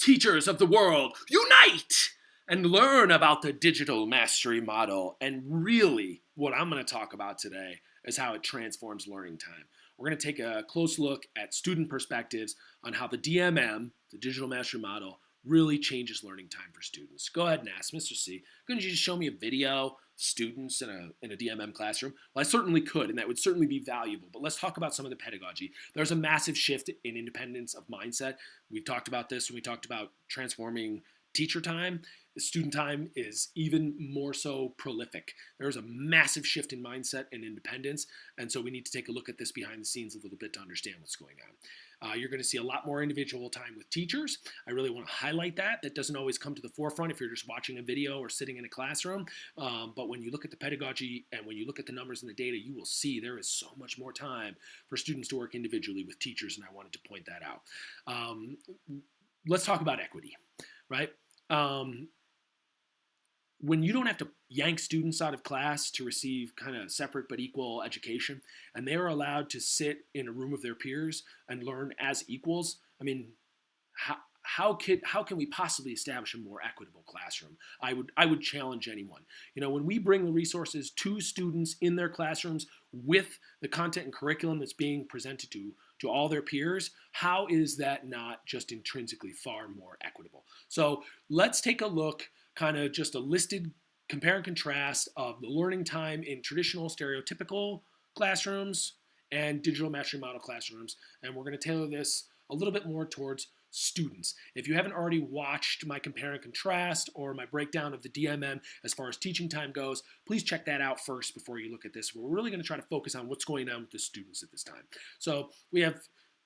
Teachers of the world, unite and learn about the digital mastery model. And really, what I'm going to talk about today is how it transforms learning time. We're going to take a close look at student perspectives on how the DMM, the digital mastery model, really changes learning time for students. Go ahead and ask, Mr. C, couldn't you just show me a video of students in a DMM classroom? Well, I certainly could, and that would certainly be valuable, but let's talk about some of the pedagogy. There's a massive shift in independence of mindset. We've talked about this when we talked about transforming teacher time. The student time is even more so prolific. There's a massive shift in mindset and independence, and so we need to take a look at this behind the scenes a little bit to understand what's going on. You're going to see a lot more individual time with teachers. I really want to highlight that. That doesn't always come to the forefront if you're just watching a video or sitting in a classroom, but when you look at the pedagogy and when you look at the numbers and the data, you will see there is so much more time for students to work individually with teachers, and I wanted to point that out. Let's talk about equity, right? When you don't have to yank students out of class to receive kind of separate but equal education, and they are allowed to sit in a room of their peers and learn as equals, I mean, how can we possibly establish a more equitable classroom? I would challenge anyone. You know, when we bring the resources to students in their classrooms with the content and curriculum that's being presented to all their peers, how is that not just intrinsically far more equitable? So let's take a look, kind of just a listed compare and contrast of the learning time in traditional stereotypical classrooms and digital mastery model classrooms, and we're going to tailor this a little bit more towards students. If you haven't already watched my compare and contrast or my breakdown of the DMM as far as teaching time goes, please check that out first before you look at this. We're really going to try to focus on what's going on with the students at this time. So we have,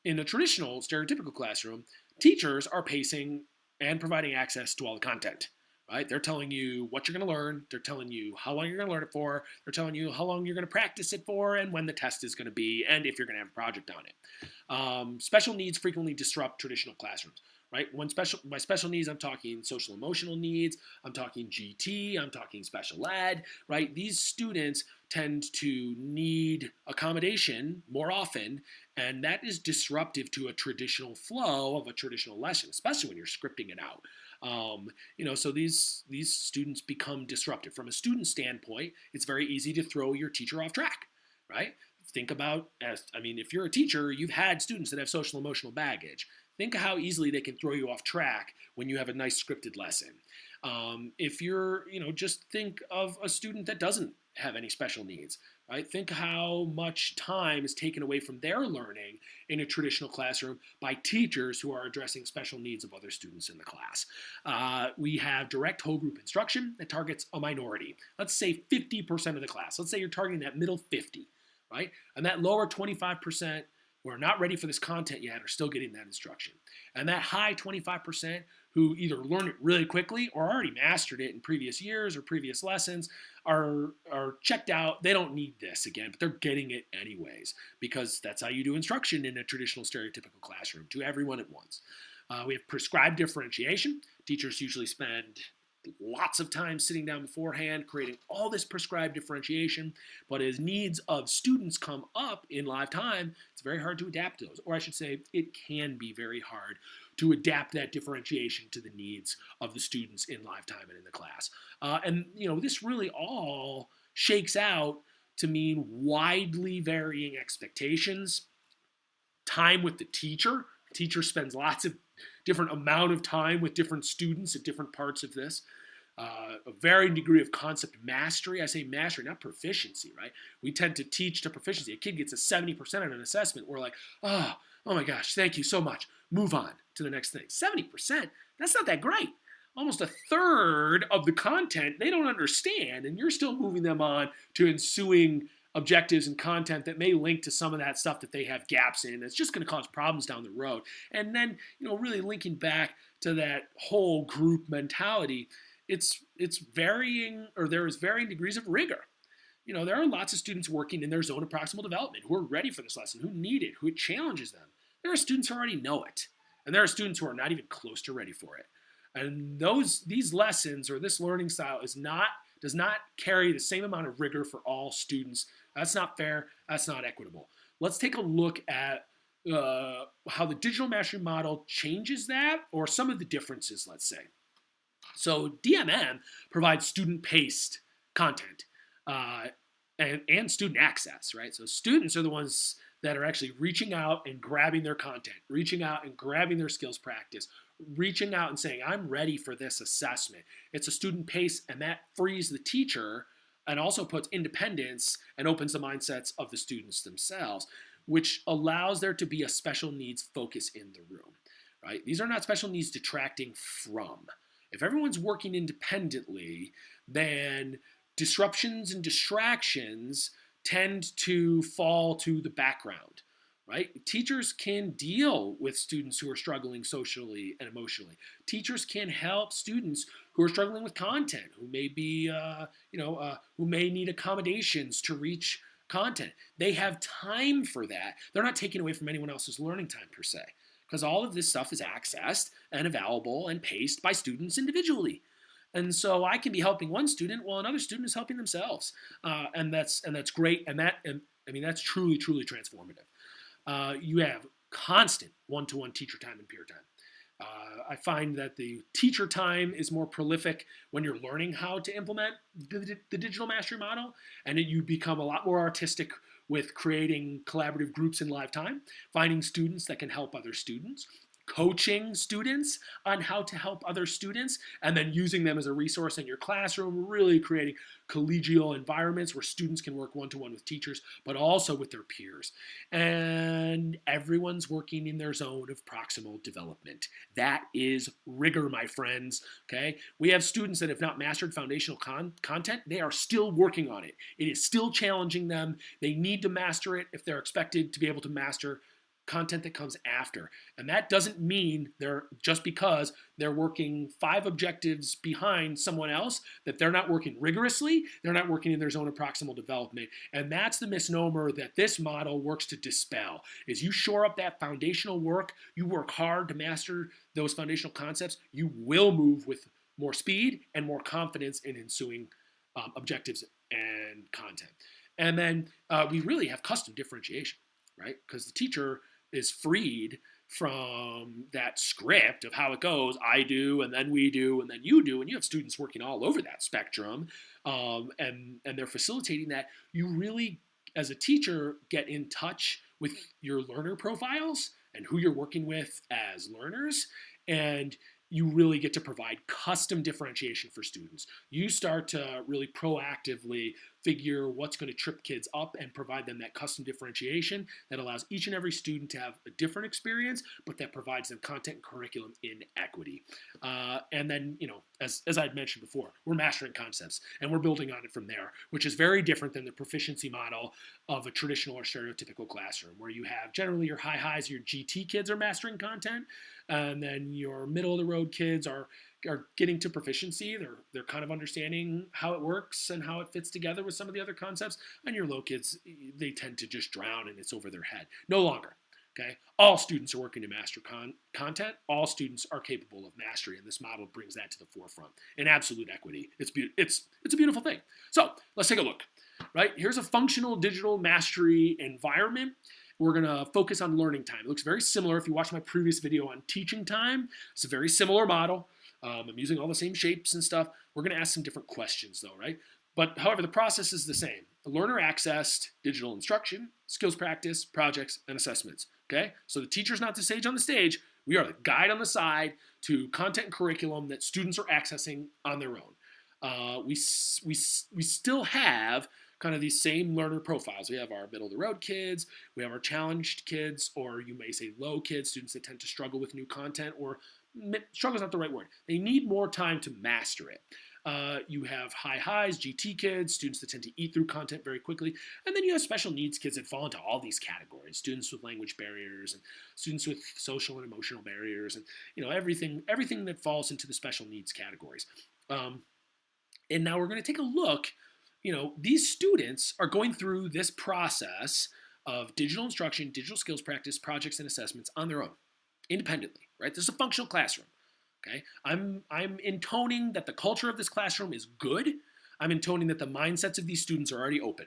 in a traditional stereotypical classroom, teachers are pacing and providing access to all the content. Right? They're telling you what you're going to learn. They're telling you how long you're going to learn it for. They're telling you how long you're going to practice it for and when the test is going to be and if you're going to have a project on it. Special needs frequently disrupt traditional classrooms. Right? By special needs, I'm talking social emotional needs. I'm talking GT. I'm talking special ed. Right? These students tend to need accommodation more often, and that is disruptive to a traditional flow of a traditional lesson, especially when you're scripting it out. So these students become disruptive. From a student standpoint, it's very easy to throw your teacher off track, right? Think about, if you're a teacher, you've had students that have social emotional baggage. Think of how easily they can throw you off track when you have a nice scripted lesson. If you're, just think of a student that doesn't have any special needs, right? Think how much time is taken away from their learning in a traditional classroom by teachers who are addressing special needs of other students in the class. We have direct whole group instruction that targets a minority. Let's say 50% of the class. Let's say you're targeting that middle 50, right? And that lower 25% who are not ready for this content yet are still getting that instruction. And that high 25% who either learned it really quickly or already mastered it in previous years or previous lessons are checked out. They don't need this again, but they're getting it anyways because that's how you do instruction in a traditional stereotypical classroom, to everyone at once. We have prescribed differentiation. Teachers usually spend lots of time sitting down beforehand, creating all this prescribed differentiation, but as needs of students come up in live time, it's very hard to adapt those, or I should say, it can be very hard to adapt that differentiation to the needs of the students in live time and in the class. This really all shakes out to mean widely varying expectations, time with the teacher. The teacher spends lots of different amount of time with different students at different parts of this. A varying degree of concept mastery. I say mastery, not proficiency, right? We tend to teach to proficiency. A kid gets a 70% on an assessment. We're like, oh my gosh, thank you so much. Move on to the next thing. 70%, that's not that great. Almost a third of the content they don't understand, and you're still moving them on to ensuing objectives and content that may link to some of that stuff that they have gaps in. It's just going to cause problems down the road. And then, really linking back to that whole group mentality, it's varying, or there is varying degrees of rigor. There are lots of students working in their zone of proximal development who are ready for this lesson, who need it, who it challenges them. There are students who already know it, and there are students who are not even close to ready for it. And these lessons or this learning style does not carry the same amount of rigor for all students. That's not fair. That's not equitable. Let's take a look at how the digital mastery model changes that, or some of the differences, let's say. So DMM provides student-paced content uh, and student access, right? So students are the ones that are actually reaching out and grabbing their content, reaching out and grabbing their skills practice, reaching out and saying, I'm ready for this assessment. It's a student pace, and that frees the teacher and also puts independence and opens the mindsets of the students themselves, which allows there to be a special needs focus in the room, right? These are not special needs detracting from. If everyone's working independently, then disruptions and distractions tend to fall to the background, right? Teachers can deal with students who are struggling socially and emotionally. Teachers can help students who are struggling with content, who may be, who may need accommodations to reach content. They have time for that. They're not taking away from anyone else's learning time per se, because all of this stuff is accessed and available and paced by students individually. And so I can be helping one student while another student is helping themselves, and that's great. And that's truly transformative. You have constant one-to-one teacher time and peer time. I find that the teacher time is more prolific when you're learning how to implement the digital mastery model, and you become a lot more artistic with creating collaborative groups in live time, finding students that can help other students, coaching students on how to help other students, and then using them as a resource in your classroom, really creating collegial environments where students can work one-to-one with teachers, but also with their peers. And everyone's working in their zone of proximal development. That is rigor, my friends, okay? We have students that have not mastered foundational content. They are still working on it. It is still challenging them. They need to master it if they're expected to be able to master content that comes after. And that doesn't mean they're just because they're working 5 objectives behind someone else that they're not working rigorously, they're not working in their zone of proximal development. And that's the misnomer that this model works to dispel, is you shore up that foundational work, you work hard to master those foundational concepts, you will move with more speed and more confidence in ensuing objectives and content. And then we really have custom differentiation, right? Because the teacher is freed from that script of how it goes. I do, and then we do, and then you do, and you have students working all over that spectrum, and they're facilitating that. You really, as a teacher, get in touch with your learner profiles and who you're working with as learners, and you really get to provide custom differentiation for students. You start to really proactively figure what's going to trip kids up and provide them that custom differentiation that allows each and every student to have a different experience, but that provides them content and curriculum in equity. And then, as I'd mentioned before, we're mastering concepts and we're building on it from there, which is very different than the proficiency model of a traditional or stereotypical classroom, where you have generally your high highs, your GT kids are mastering content, and then your middle of the road kids are getting to proficiency. They're kind of understanding how it works and how it fits together with some of the other concepts. And your low kids, they tend to just drown and it's over their head. No longer. Okay, all students are working to master content. All students are capable of mastery, and this model brings that to the forefront in absolute equity. It's a beautiful thing. So let's take a look. Right, here's a functional digital mastery environment. We're going to focus on learning time. It looks very similar. If you watch my previous video on teaching time, it's a very similar model. I'm using all the same shapes and stuff. We're going to ask some different questions though, right? But however, the process is the same. The learner accessed digital instruction, skills practice, projects, and assessments. Okay, so the teacher's not the sage on the stage. We are the guide on the side to content and curriculum that students are accessing on their own. We still have kind of these same learner profiles. We have our middle of the road kids, we have our challenged kids, or you may say low kids, students that tend to struggle with new content, or struggle is not the right word. They need more time to master it. You have high highs, GT kids, students that tend to eat through content very quickly. And then you have special needs kids that fall into all these categories. Students with language barriers and students with social and emotional barriers and everything that falls into the special needs categories. And now we're going to take a look. These students are going through this process of digital instruction, digital skills practice, projects, and assessments on their own, independently, right? This is a functional classroom. Okay, I'm intoning that the culture of this classroom is good. I'm intoning that the mindsets of these students are already open.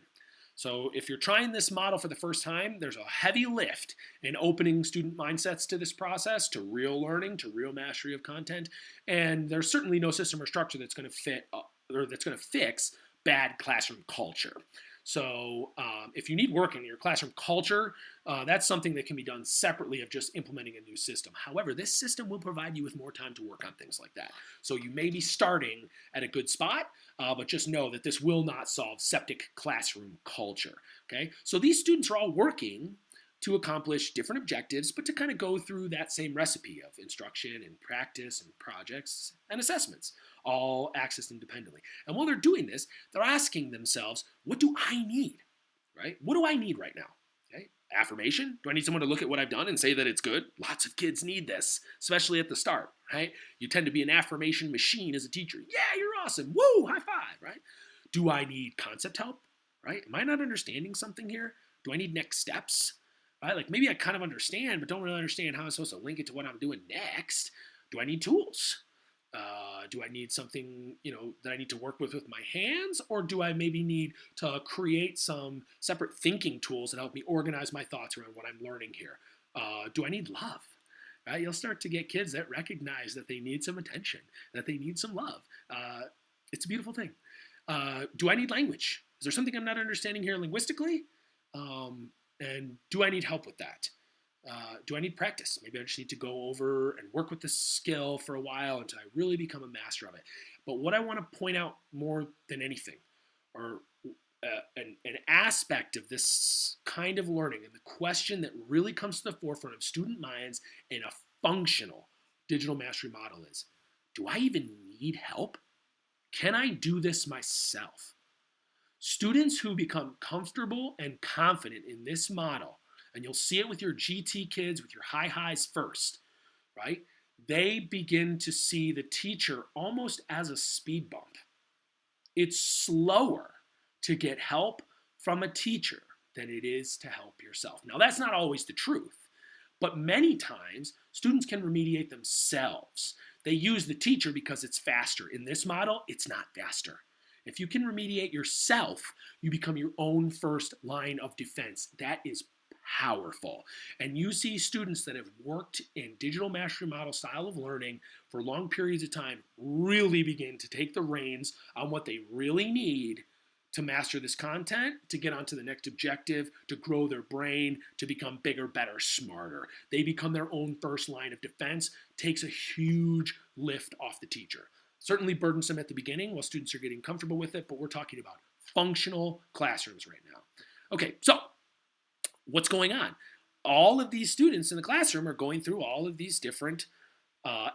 So if you're trying this model for the first time, there's a heavy lift in opening student mindsets to this process, to real learning, to real mastery of content. And there's certainly no system or structure that's going to fit or that's going to fix bad classroom culture. So if you need work in your classroom culture, that's something that can be done separately of just implementing a new system. However, this system will provide you with more time to work on things like that. So you may be starting at a good spot, but just know that this will not solve septic classroom culture. Okay, so these students are all working to accomplish different objectives, but to kind of go through that same recipe of instruction and practice and projects and assessments, all accessed independently. And while they're doing this, they're asking themselves, what do I need, right? What do I need right now? Okay, affirmation? Do I need someone to look at what I've done and say that it's good? Lots of kids need this, especially at the start, right? You tend to be an affirmation machine as a teacher. Yeah, you're awesome. Woo, high five, right? Do I need concept help, right? Am I not understanding something here? Do I need next steps? Right? Like maybe I kind of understand, but don't really understand how I'm supposed to link it to what I'm doing next. Do I need tools? Do I need something, that I need to work with my hands? Or do I maybe need to create some separate thinking tools that help me organize my thoughts around what I'm learning here? Do I need love? Right? You'll start to get kids that recognize that they need some attention, that they need some love. It's a beautiful thing. Do I need language? Is there something I'm not understanding here linguistically? And do I need help with that? Do I need practice? Maybe I just need to go over and work with this skill for a while until I really become a master of it. But what I want to point out more than anything, or an aspect of this kind of learning, and the question that really comes to the forefront of student minds in a functional digital mastery model is, do I even need help? Can I do this myself? Students who become comfortable and confident in this model, and you'll see it with your GT kids, with your high highs first, right? They begin to see the teacher almost as a speed bump. It's slower to get help from a teacher than it is to help yourself. Now, that's not always the truth, but many times students can remediate themselves. They use the teacher because it's faster. In this model, it's not faster. If you can remediate yourself, you become your own first line of defense. That is powerful. And you see students that have worked in digital mastery model style of learning for long periods of time really begin to take the reins on what they really need to master this content, to get onto the next objective, to grow their brain, to become bigger, better, smarter. They become their own first line of defense, takes a huge lift off the teacher. Certainly burdensome at the beginning while students are getting comfortable with it, but we're talking about functional classrooms right now. Okay, so what's going on? All of these students in the classroom are going through all of these different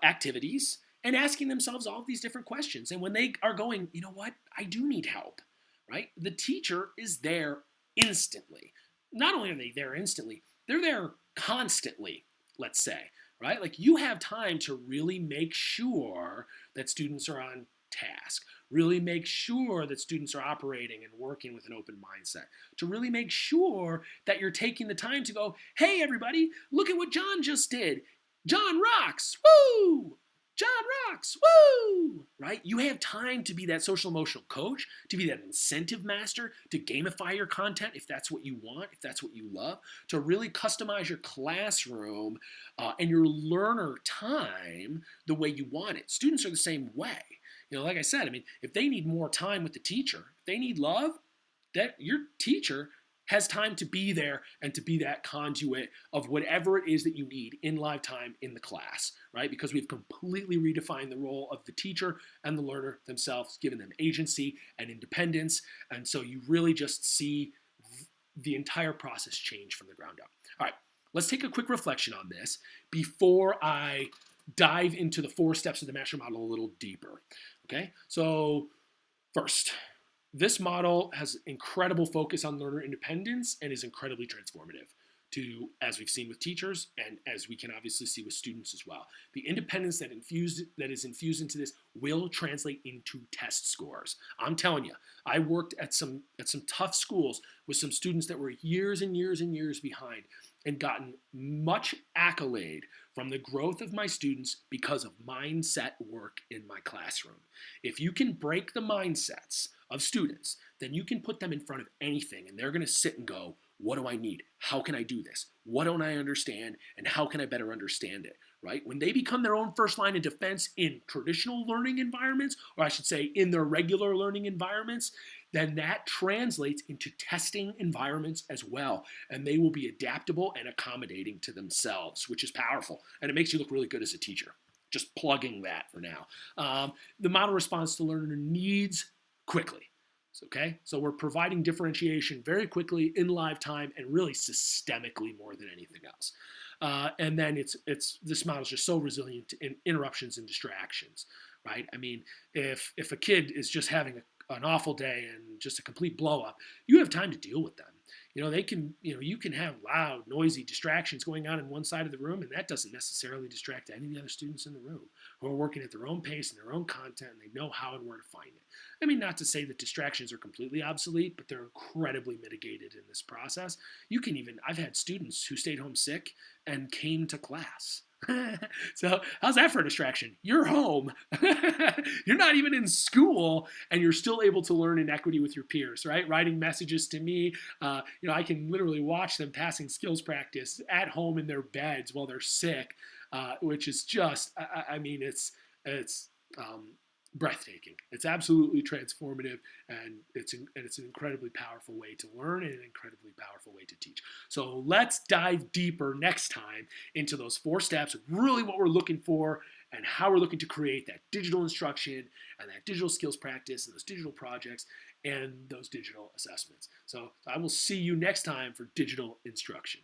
activities and asking themselves all of these different questions. And when they are going, you know what, I do need help, right? The teacher is there instantly. Not only are they there instantly, they're there constantly, let's say, right? Like you have time to really make sure that students are on task, really make sure that students are operating and working with an open mindset, to really make sure that you're taking the time to go, hey, everybody, look at what John just did. John rocks, woo! John rocks, woo! Right? You have time to be that social emotional coach, to be that incentive master, to gamify your content if that's what you want, if that's what you love, to really customize your classroom and your learner time the way you want it. Students are the same way. Like I said, if they need more time with the teacher, if they need love, that your teacher has time to be there and to be that conduit of whatever it is that you need in live time in the class, right? Because we've completely redefined the role of the teacher and the learner themselves, given them agency and independence. And so you really just see the entire process change from the ground up. All right, let's take a quick reflection on this before I dive into the 4 steps of the mastery model a little deeper. Okay, so first, this model has incredible focus on learner independence and is incredibly transformative. to, as we've seen with teachers and as we can obviously see with students as well. The independence that is infused into this will translate into test scores. I'm telling you, I worked at some tough schools with some students that were years and years and years behind and gotten much accolade from the growth of my students because of mindset work in my classroom. If you can break the mindsets of students, then you can put them in front of anything and they're going to sit and go, what do I need? How can I do this? What don't I understand? And how can I better understand it? Right? When they become their own first line of defense in traditional learning environments, or I should say in their regular learning environments, then that translates into testing environments as well. And they will be adaptable and accommodating to themselves, which is powerful. And it makes you look really good as a teacher. Just plugging that for now. The model responds to learner needs quickly. Okay, so we're providing differentiation very quickly in live time and really systemically more than anything else. And then this model is just so resilient to interruptions and distractions, right? I mean, if a kid is just having an awful day and just a complete blow up, you have time to deal with them. You can have loud, noisy distractions going on in one side of the room, and that doesn't necessarily distract any of the other students in the room who are working at their own pace and their own content, and they know how and where to find it. I mean, not to say that distractions are completely obsolete, but they're incredibly mitigated in this process. I've had students who stayed home sick and came to class. So how's that for a distraction? You're home. You're not even in school, and you're still able to learn in equity with your peers, right? Writing messages to me. I can literally watch them passing skills practice at home in their beds while they're sick, which is just, it's breathtaking. It's absolutely transformative, and it's an incredibly powerful way to learn and an incredibly powerful way to teach. So let's dive deeper next time into those 4 steps, really what we're looking for and how we're looking to create that digital instruction and that digital skills practice and those digital projects and those digital assessments. So I will see you next time for digital instruction.